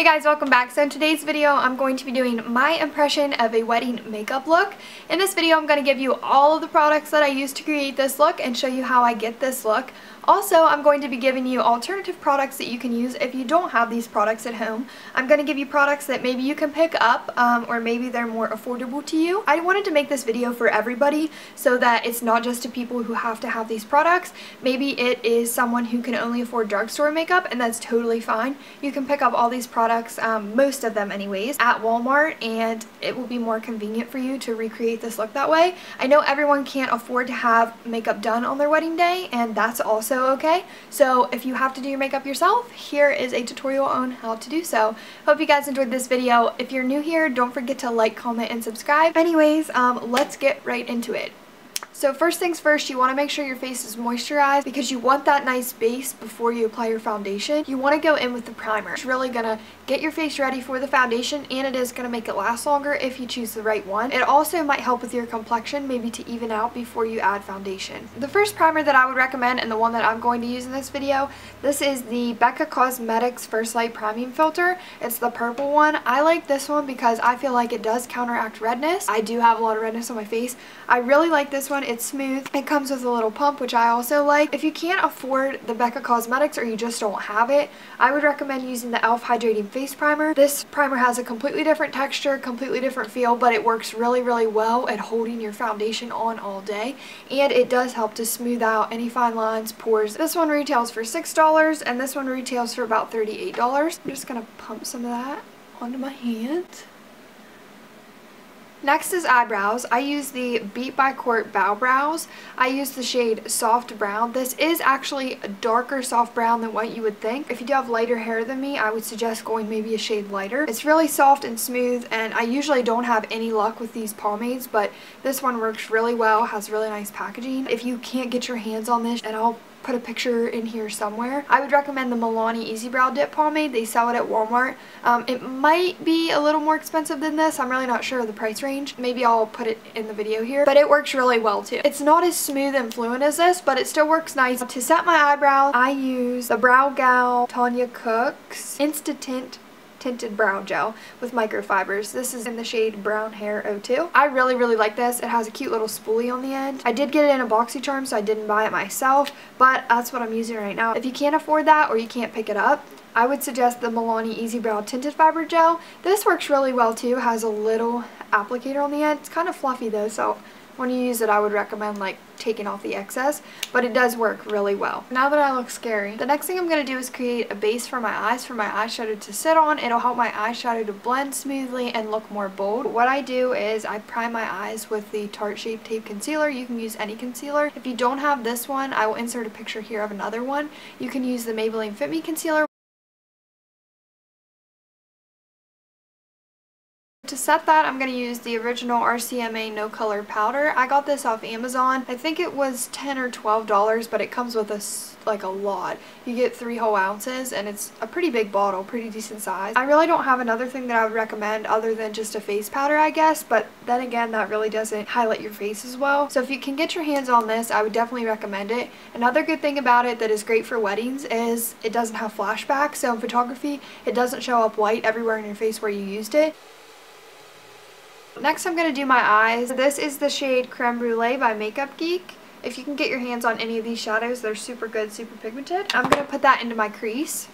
Hey guys, welcome back. So in today's video, I'm going to be doing my impression of a wedding makeup look. In this video, I'm going to give you all of the products that I used to create this look and show you how I get this look. Also, I'm going to be giving you alternative products that you can use if you don't have these products at home. I'm going to give you products that maybe you can pick up or maybe they're more affordable to you. I wanted to make this video for everybody so that it's not just to people who have to have these products. Maybe it is someone who can only afford drugstore makeup, and that's totally fine. You can pick up all these products, most of them anyways, at Walmart, and it will be more convenient for you to recreate this look that way. I know everyone can't afford to have makeup done on their wedding day, and that's also okay. So if you have to do your makeup yourself, here is a tutorial on how to do so. Hope you guys enjoyed this video. If you're new here, don't forget to like, comment, and subscribe. Anyways, let's get right into it. So first things first, you want to make sure your face is moisturized because you want that nice base before you apply your foundation. You want to go in with the primer. It's really going to get your face ready for the foundation, and it is going to make it last longer if you choose the right one. It also might help with your complexion, maybe to even out before you add foundation. The first primer that I would recommend, and the one that I'm going to use in this video, this is the Becca Cosmetics First Light Priming Filter. It's the purple one. I like this one because I feel like it does counteract redness. I do have a lot of redness on my face. I really like this one. It's smooth. It comes with a little pump, which I also like. If you can't afford the Becca Cosmetics or you just don't have it, I would recommend using the e.l.f. Hydrating Face Primer. This primer has a completely different texture, completely different feel, but it works really, really well at holding your foundation on all day, and it does help to smooth out any fine lines, pores. This one retails for $6, and this one retails for about $38. I'm just going to pump some of that onto my hand. Next is eyebrows. I use the Beat by Court Bow Brows. I use the shade Soft Brown. This is actually a darker soft brown than what you would think. If you do have lighter hair than me, I would suggest going maybe a shade lighter. It's really soft and smooth, and I usually don't have any luck with these pomades, but this one works really well, has really nice packaging. If you can't get your hands on this, and I'll put a picture in here somewhere, I would recommend the Milani Easy Brow Dip Pomade. They sell it at Walmart. It might be a little more expensive than this. I'm really not sure of the price range. Maybe I'll put it in the video here, but it works really well too. It's not as smooth and fluent as this, but it still works nice. To set my eyebrows, I use the Brow Gal Tanya Cook's Insta Tinted Brow Gel with microfibers. This is in the shade Brown Hair 02. I really, really like this. It has a cute little spoolie on the end. I did get it in a BoxyCharm, so I didn't buy it myself, but that's what I'm using right now. If you can't afford that or you can't pick it up, I would suggest the Milani Easy Brow Tinted Fiber Gel. This works really well too. It has a little applicator on the end. It's kind of fluffy though, so when you use it, I would recommend like taking off the excess, but it does work really well. Now that I look scary, the next thing I'm going to do is create a base for my eyes, for my eyeshadow to sit on. It'll help my eyeshadow to blend smoothly and look more bold. What I do is I prime my eyes with the Tarte Shape Tape Concealer. You can use any concealer. If you don't have this one, I will insert a picture here of another one. You can use the Maybelline Fit Me Concealer. To set that, I'm going to use the original RCMA No Color Powder. I got this off Amazon. I think it was $10 or $12, but it comes with a lot. You get 3 whole ounces, and it's a pretty big bottle, pretty decent size. I really don't have another thing that I would recommend other than just a face powder, I guess, but then again, that really doesn't highlight your face as well. So if you can get your hands on this, I would definitely recommend it. Another good thing about it that is great for weddings is it doesn't have flashback, so in photography, it doesn't show up white everywhere in your face where you used it. Next, I'm going to do my eyes. This is the shade Creme Brulee by Makeup Geek. If you can get your hands on any of these shadows, they're super good, super pigmented. I'm going to put that into my crease.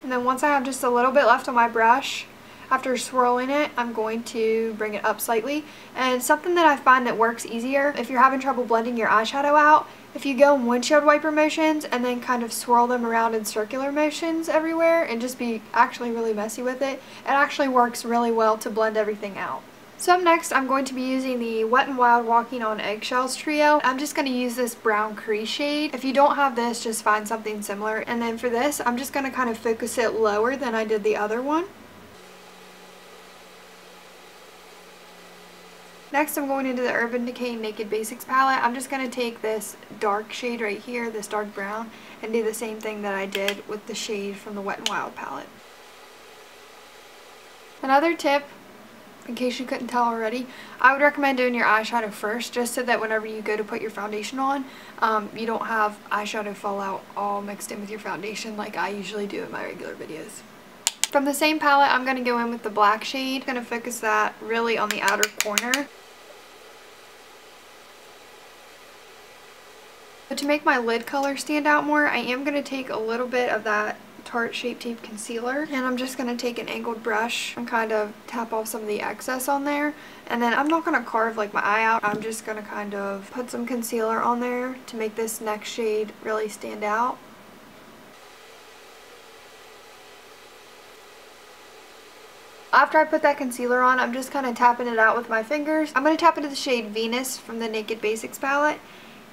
And then once I have just a little bit left on my brush, after swirling it, I'm going to bring it up slightly. And something that I find that works easier, if you're having trouble blending your eyeshadow out, if you go in windshield wiper motions and then kind of swirl them around in circular motions everywhere and just be actually really messy with it, it actually works really well to blend everything out. So up next, I'm going to be using the Wet n Wild Walking on Eggshells trio. I'm just going to use this brown crease shade. If you don't have this, just find something similar. And then for this, I'm just going to kind of focus it lower than I did the other one. Next, I'm going into the Urban Decay Naked Basics palette. I'm just going to take this dark shade right here, this dark brown, and do the same thing that I did with the shade from the Wet n Wild palette. Another tip in case you couldn't tell already. I would recommend doing your eyeshadow first, just so that whenever you go to put your foundation on, you don't have eyeshadow fall out all mixed in with your foundation like I usually do in my regular videos. From the same palette, I'm going to go in with the black shade. I'm going to focus that really on the outer corner. But to make my lid color stand out more, I am going to take a little bit of that Tarte Shape Tape Concealer, and I'm just going to take an angled brush and kind of tap off some of the excess on there. And then I'm not going to carve like my eye out. I'm just going to kind of put some concealer on there to make this next shade really stand out. After I put that concealer on, I'm just kind of tapping it out with my fingers. I'm going to tap into the shade Venus from the Naked Basics palette,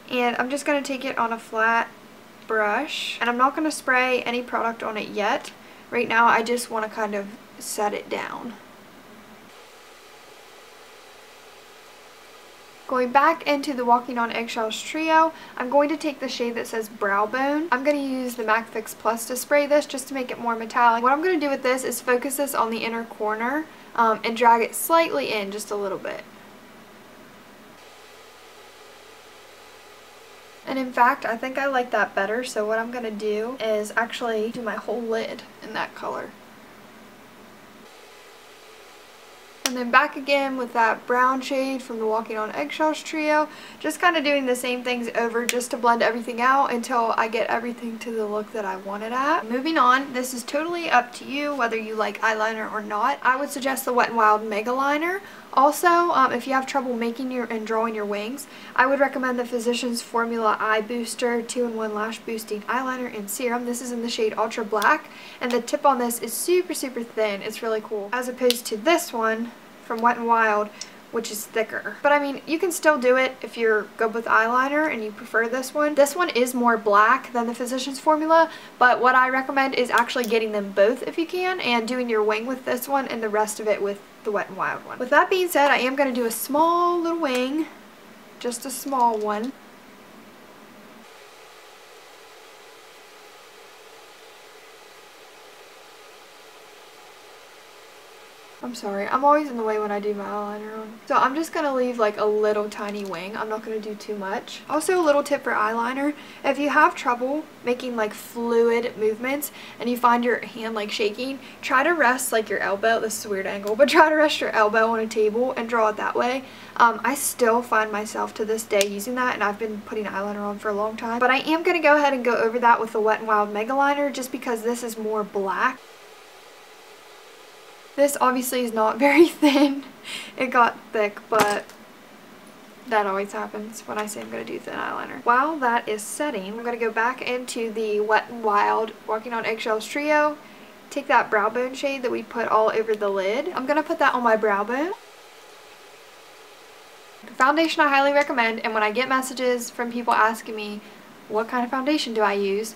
and I'm just going to take it on a flat brush, and I'm not going to spray any product on it yet. Right now I just want to kind of set it down. Going back into the Walking on Eggshells trio, I'm going to take the shade that says Brow Bone. I'm going to use the MAC Fix Plus to spray this just to make it more metallic. What I'm going to do with this is focus this on the inner corner and drag it slightly in just a little bit. And in fact, I think I like that better, so what I'm going to do is actually do my whole lid in that color. And then back again with that brown shade from the Walking on Eggshells trio, just kind of doing the same things over just to blend everything out until I get everything to the look that I want it at. Moving on, this is totally up to you whether you like eyeliner or not. I would suggest the Wet n Wild Mega Liner. Also, if you have trouble making and drawing your wings, I would recommend the Physicians Formula Eye Booster 2-in-1 Lash Boosting Eyeliner and Serum. This is in the shade Ultra Black, and the tip on this is super thin. It's really cool. As opposed to this one from Wet n Wild, which is thicker. But I mean, you can still do it if you're good with eyeliner and you prefer this one. This one is more black than the Physicians Formula, but what I recommend is actually getting them both if you can, and doing your wing with this one and the rest of it with the Wet n Wild one. With that being said, I am going to do a small little wing, just a small one. I'm sorry, I'm always in the way when I do my eyeliner on. So I'm just going to leave like a little tiny wing. I'm not going to do too much. Also, a little tip for eyeliner, if you have trouble making like fluid movements and you find your hand like shaking, try to rest like your elbow, this is a weird angle, but try to rest your elbow on a table and draw it that way. I still find myself to this day using that, and I've been putting eyeliner on for a long time. But I am going to go ahead and go over that with the Wet n Wild Mega Liner just because this is more black. This obviously is not very thin. It got thick, but that always happens when I say I'm going to do thin eyeliner. While that is setting, I'm going to go back into the Wet n Wild Walking on Eggshells trio. Take that brow bone shade that we put all over the lid. I'm going to put that on my brow bone. The foundation I highly recommend, and when I get messages from people asking me what kind of foundation do I use,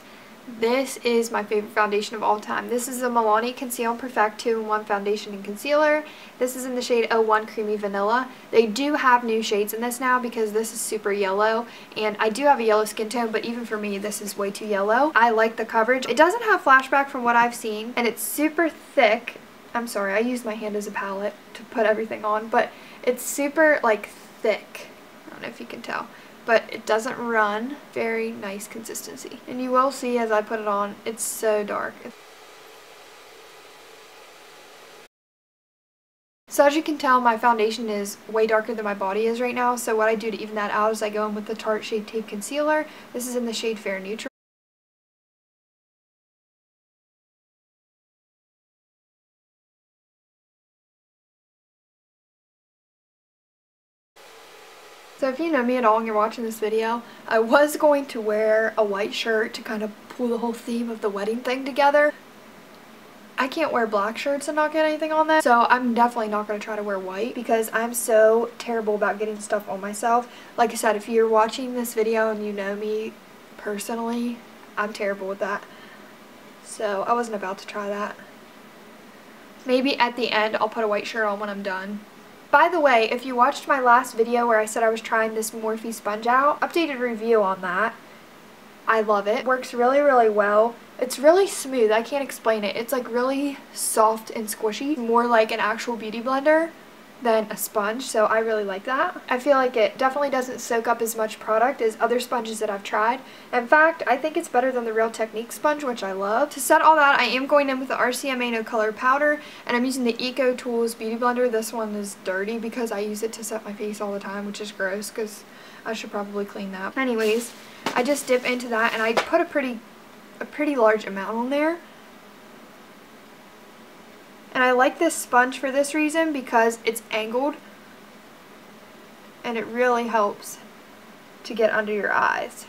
this is my favorite foundation of all time. This is a Milani Conceal and Perfect 2-in-1 foundation and concealer. This is in the shade 01 Creamy Vanilla. They do have new shades in this now because this is super yellow, and I do have a yellow skin tone, but even for me this is way too yellow. I like the coverage. It doesn't have flashback from what I've seen, and it's super thick. I'm sorry, I used my hand as a palette to put everything on, but it's super like thick. I don't know if you can tell. But it doesn't run. Very nice consistency. And you will see as I put it on, it's so dark. So as you can tell, my foundation is way darker than my body is right now. So what I do to even that out is I go in with the Tarte Shape Tape Concealer. This is in the shade Fair Neutral. So if you know me at all and you're watching this video, I was going to wear a white shirt to kind of pull the whole theme of the wedding thing together. I can't wear black shirts and not get anything on that, so I'm definitely not going to try to wear white because I'm so terrible about getting stuff on myself. Like I said, if you're watching this video and you know me personally, I'm terrible with that. So I wasn't about to try that. Maybe at the end I'll put a white shirt on when I'm done. By the way, if you watched my last video where I said I was trying this Morphe sponge out, updated review on that. I love it. Works really well. It's really smooth. I can't explain it. It's like really soft and squishy. More like an actual beauty blender. than a sponge, so I really like that. I feel like it definitely doesn't soak up as much product as other sponges that I've tried. In fact, I think it's better than the Real Technique sponge, which I love. To set all that, I am going in with the RCMA No Color Powder, and I'm using the Eco Tools Beauty Blender. This one is dirty because I use it to set my face all the time, which is gross because I should probably clean that. Anyways, I just dip into that, and I put a pretty large amount on there. And I like this sponge for this reason, because it's angled and it really helps to get under your eyes.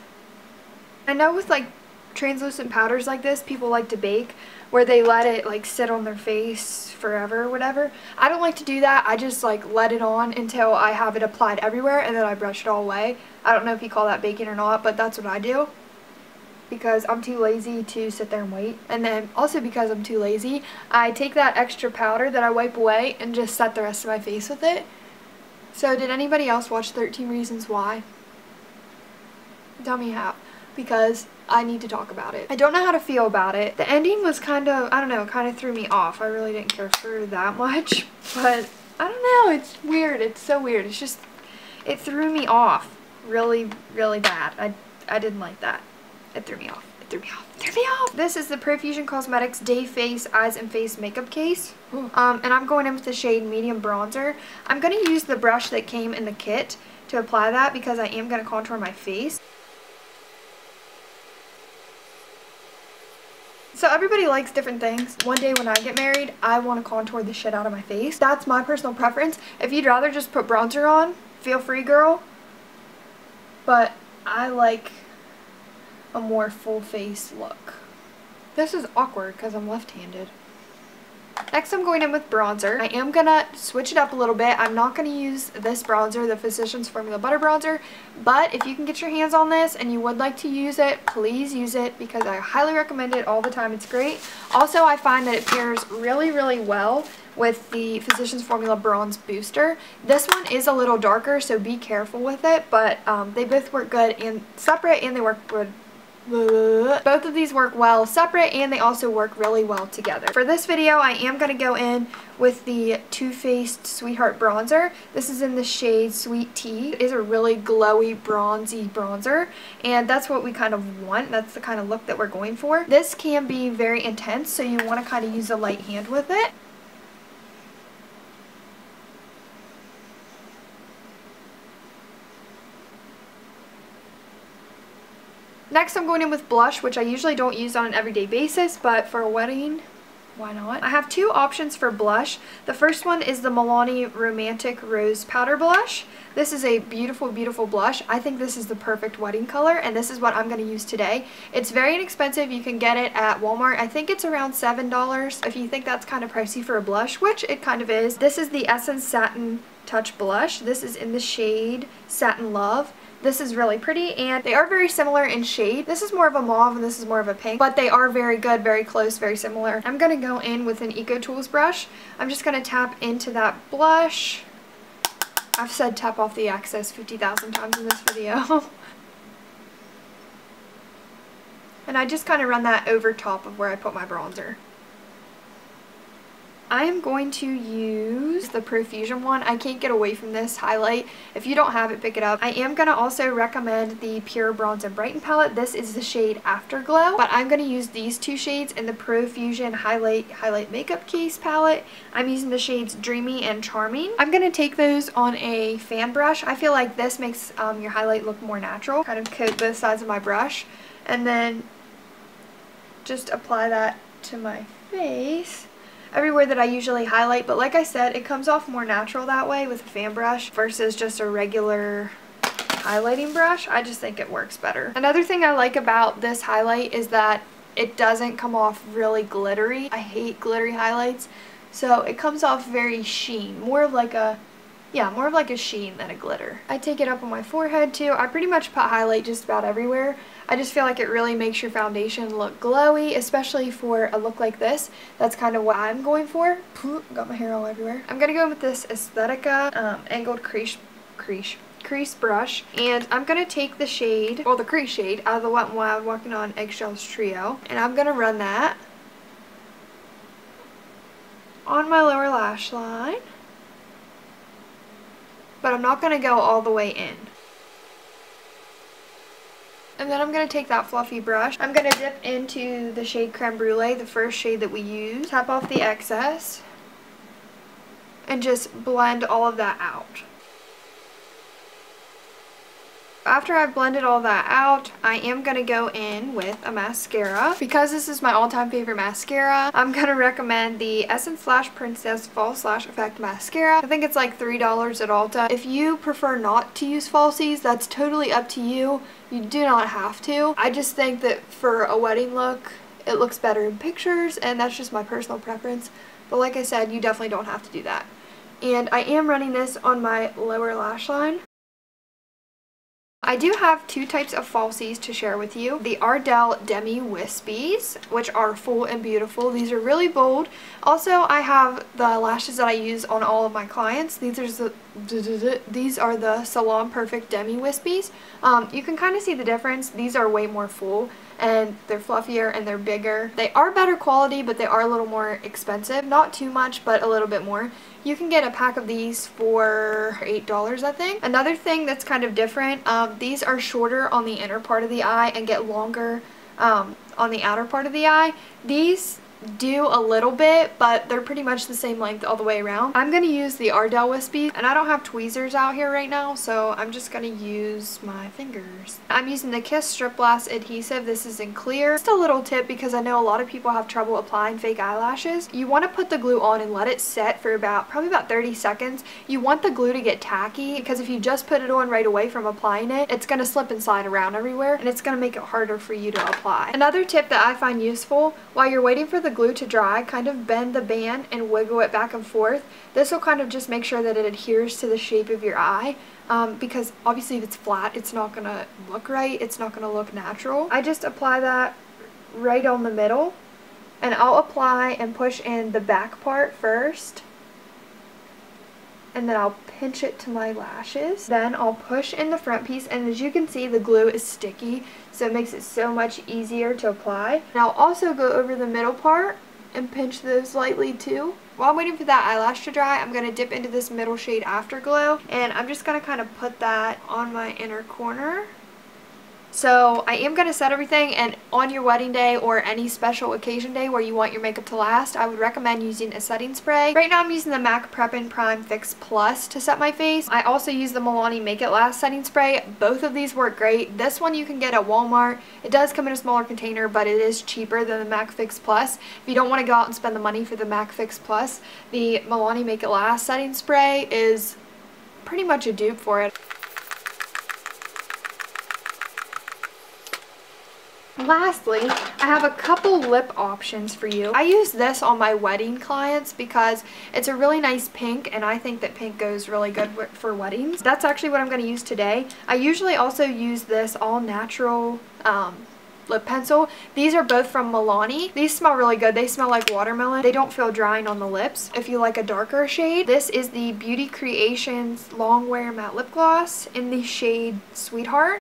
I know with like translucent powders like this, people like to bake where they let it like sit on their face forever or whatever. I don't like to do that. I just like let it on until I have it applied everywhere, and then I brush it all away. I don't know if you call that baking or not, but that's what I do, because I'm too lazy to sit there and wait. And then also because I'm too lazy, I take that extra powder that I wipe away and just set the rest of my face with it. So did anybody else watch 13 Reasons Why? Tell me how, because I need to talk about it. I don't know how to feel about it. The ending was kind of, I don't know, kind of threw me off. I really didn't care for that much, but I don't know, it's weird. It's so weird. It's just, it threw me off really, really bad. I didn't like that. It threw me off. It threw me off. It threw me off. This is the Profusion Cosmetics Day Face Eyes and Face Makeup Case. And I'm going in with the shade Medium Bronzer. I'm going to use the brush that came in the kit to apply that, because I am going to contour my face. So everybody likes different things. One day when I get married, I want to contour the shit out of my face. That's my personal preference. If you'd rather just put bronzer on, feel free, girl. But I like a more full face look. This is awkward because I'm left-handed. Next, I'm going in with bronzer. I am gonna switch it up a little bit. I'm not gonna use this bronzer, the Physicians Formula Butter Bronzer, but if you can get your hands on this and you would like to use it, please use it, because I highly recommend it all the time. It's great. Also, I find that it pairs really, really well with the Physicians Formula Bronze Booster. This one is a little darker, so be careful with it, but they both work good and separate, and they work good. Both of these work well separate, and they also work really well together. For this video, I am going to go in with the Too Faced Sweetheart Bronzer. This is in the shade Sweet Tea. It is a really glowy, bronzy bronzer, and that's what we kind of want. That's the kind of look that we're going for. This can be very intense, so you want to kind of use a light hand with it. Next, I'm going in with blush, which I usually don't use on an everyday basis, but for a wedding, why not? I have two options for blush. The first one is the Milani Romantic Rose Powder Blush. This is a beautiful, beautiful blush. I think this is the perfect wedding color, and this is what I'm going to use today. It's very inexpensive. You can get it at Walmart. I think it's around $7. If you think that's kind of pricey for a blush, which it kind of is. This is the Essence Satin Touch Blush. This is in the shade Satin Love. This is really pretty, and they are very similar in shade. This is more of a mauve and this is more of a pink, but they are very good, very close, very similar. I'm going to go in with an Eco Tools brush. I'm just going to tap into that blush. I've said tap off the excess 50,000 times in this video. And I just kind of run that over top of where I put my bronzer. I am going to use the Profusion one. I can't get away from this highlight. If you don't have it, pick it up. I am going to also recommend the Pure Bronze and Brighten palette. This is the shade Afterglow, but I'm going to use these two shades in the Profusion Highlight Makeup Case palette. I'm using the shades Dreamy and Charming. I'm going to take those on a fan brush. I feel like this makes your highlight look more natural. Kind of coat both sides of my brush, and then just apply that to my face. Everywhere that I usually highlight, but like I said, it comes off more natural that way with a fan brush versus just a regular highlighting brush. I just think it works better. Another thing I like about this highlight is that it doesn't come off really glittery. I hate glittery highlights, so it comes off very sheen, more of like a sheen than a glitter. I take it up on my forehead too. I pretty much put highlight just about everywhere. I just feel like it really makes your foundation look glowy, especially for a look like this. That's kind of what I'm going for. Got my hair all everywhere. I'm going to go with this Aesthetica angled crease brush, and I'm going to take the shade, well, the crease shade, out of the Wet n Wild Walking on Eggshells Trio, and I'm going to run that on my lower lash line. but I'm not going to go all the way in. And then I'm going to take that fluffy brush. I'm going to dip into the shade Creme Brulee, the first shade that we use. Tap off the excess and just blend all of that out. After I've blended all that out, I am going to go in with a mascara. Because this is my all-time favorite mascara, I'm going to recommend the Essence Slash Princess False Lash Effect Mascara. I think it's like $3 at Ulta. If you prefer not to use falsies, that's totally up to you. You do not have to. I just think that for a wedding look, it looks better in pictures, and that's just my personal preference. But like I said, you definitely don't have to do that. And I am running this on my lower lash line. I do have two types of falsies to share with you. The Ardell Demi Wispies, which are full and beautiful. These are really bold. Also, I have the lashes that I use on all of my clients. These are the Salon Perfect Demi Wispies. You can kind of see the difference. These are way more full, and they're fluffier and they're bigger. They are better quality, but they are a little more expensive. Not too much, but a little bit more. You can get a pack of these for $8, I think. Another thing that's kind of different, these are shorter on the inner part of the eye and get longer on the outer part of the eye. These do a little bit, but they're pretty much the same length all the way around. I'm going to use the Ardell Wispies, and I don't have tweezers out here right now, so I'm just going to use my fingers. I'm using the Kiss Strip Blast adhesive. This is in clear. Just a little tip, because I know a lot of people have trouble applying fake eyelashes. You want to put the glue on and let it set for probably about 30 seconds. You want the glue to get tacky, because if you just put it on right away from applying it, it's going to slip and slide around everywhere, and it's going to make it harder for you to apply. Another tip that I find useful, while you're waiting for the glue to dry, kind of bend the band and wiggle it back and forth. This will kind of just make sure that it adheres to the shape of your eye, because obviously if it's flat, it's not going to look right. It's not going to look natural. I just apply that right on the middle, and I'll apply and push in the back part first, and then I'll pinch it to my lashes. Then I'll push in the front piece, and as you can see, the glue is sticky, so it makes it so much easier to apply. And I'll also go over the middle part and pinch those lightly too. While I'm waiting for that eyelash to dry, I'm going to dip into this middle shade Afterglow, and I'm just going to kind of put that on my inner corner. So I am going to set everything, and on your wedding day or any special occasion day where you want your makeup to last, I would recommend using a setting spray. Right now I'm using the MAC Prep and Prime Fix Plus to set my face. I also use the Milani Make It Last setting spray. Both of these work great. This one you can get at Walmart. It does come in a smaller container, but it is cheaper than the MAC Fix Plus. If you don't want to go out and spend the money for the MAC Fix Plus, the Milani Make It Last setting spray is pretty much a dupe for it. Lastly, I have a couple lip options for you. I use this on my wedding clients because it's a really nice pink, and I think that pink goes really good for weddings. That's actually what I'm going to use today. I usually also use this all natural lip pencil. These are both from Milani. These smell really good. They smell like watermelon. They don't feel drying on the lips. If you like a darker shade, this is the Beauty Creations Long Wear Matte Lip Gloss in the shade Sweetheart.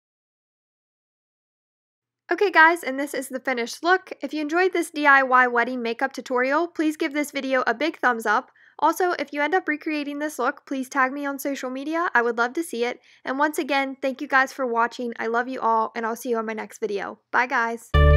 Okay guys, and this is the finished look. If you enjoyed this DIY wedding makeup tutorial, please give this video a big thumbs up. Also, if you end up recreating this look, please tag me on social media. I would love to see it. And once again, thank you guys for watching. I love you all, and I'll see you on my next video. Bye guys!